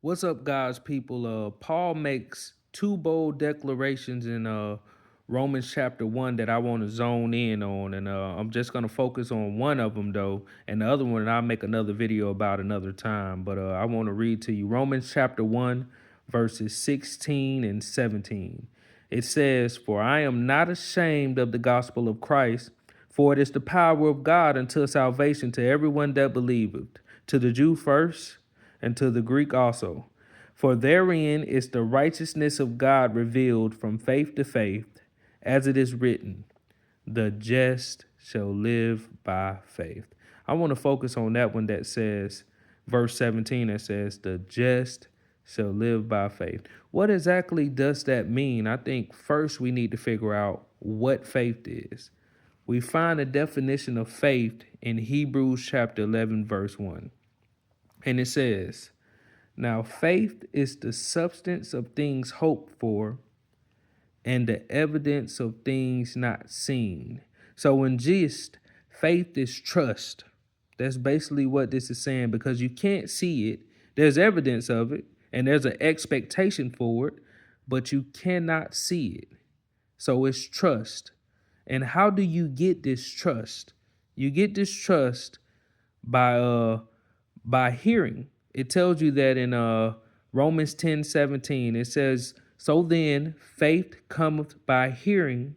What's up, guys, people? Paul makes two bold declarations in Romans chapter 1 that I want to zone in on, and I'm just gonna focus on one of them though, and the other one I'll make another video about another time. But I want to read to you Romans chapter 1, verses 16 and 17. It says, "For I am not ashamed of the gospel of Christ, for it is the power of God unto salvation to everyone that believeth, to the Jew first, and to the Greek also. For therein is the righteousness of God revealed from faith to faith, as it is written, the just shall live by faith." I want to focus on that one that says, verse 17, that says, the just shall live by faith. What exactly does that mean? I think first we need to figure out what faith is. We find a definition of faith in Hebrews chapter 11, verse 1. And it says, "Now faith is the substance of things hoped for and the evidence of things not seen." So in gist, faith is trust. That's basically what this is saying, because you can't see it. There's evidence of it and there's an expectation for it, but you cannot see it. So it's trust. And how do you get this trust? You get this trust by hearing. It tells you that in Romans 10:17. It says, "So then faith cometh by hearing,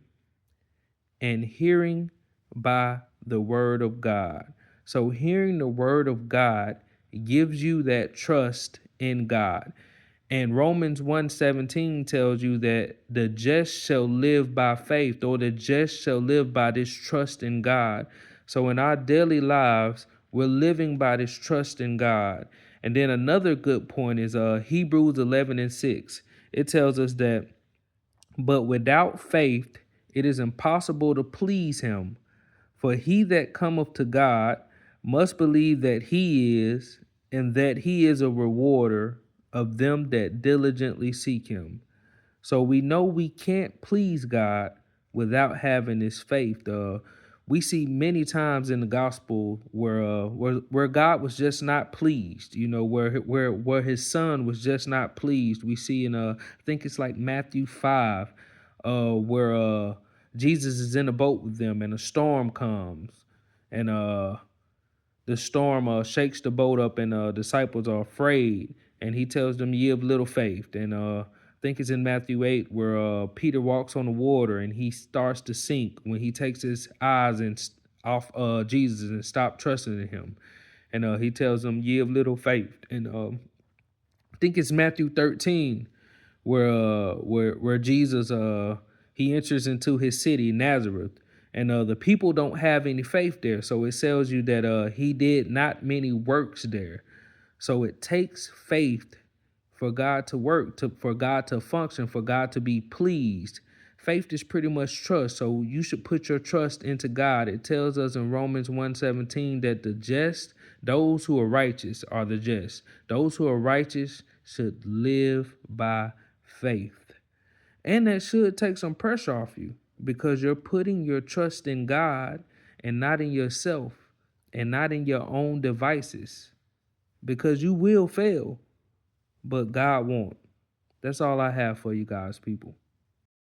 and hearing by the word of God." So hearing the word of God gives you that trust in God. And Romans 1:17 tells you that the just shall live by faith, or the just shall live by this trust in God. So in our daily lives, we're living by this trust in God. And then another good point is Hebrews 11:6. It tells us that, "But without faith it is impossible to please him. For he that cometh to God must believe that he is, and that he is a rewarder of them that diligently seek him." So we know we can't please God without having this faith. We see many times in the gospel where God was just not pleased. You know, where His Son was just not pleased. We see in I think it's like Matthew 5, where Jesus is in a boat with them, and a storm comes, and the storm shakes the boat up, and disciples are afraid, and He tells them, "Ye of little faith." And I think it's in Matthew 8 where Peter walks on the water and he starts to sink when he takes his eyes off Jesus and stop trusting in him. And he tells them, "Ye of little faith." And I think it's Matthew 13 where Jesus he enters into his city, Nazareth, and the people don't have any faith there. So it tells you that he did not many works there. So it takes faith for God to work, for God to function, for God to be pleased. Faith is pretty much trust. So you should put your trust into God. It tells us in Romans 1:17 that the just, those who are righteous, are the just. Those who are righteous should live by faith. And that should take some pressure off you, because you're putting your trust in God and not in yourself and not in your own devices, because you will fail, but God won't. That's all I have for you guys, people.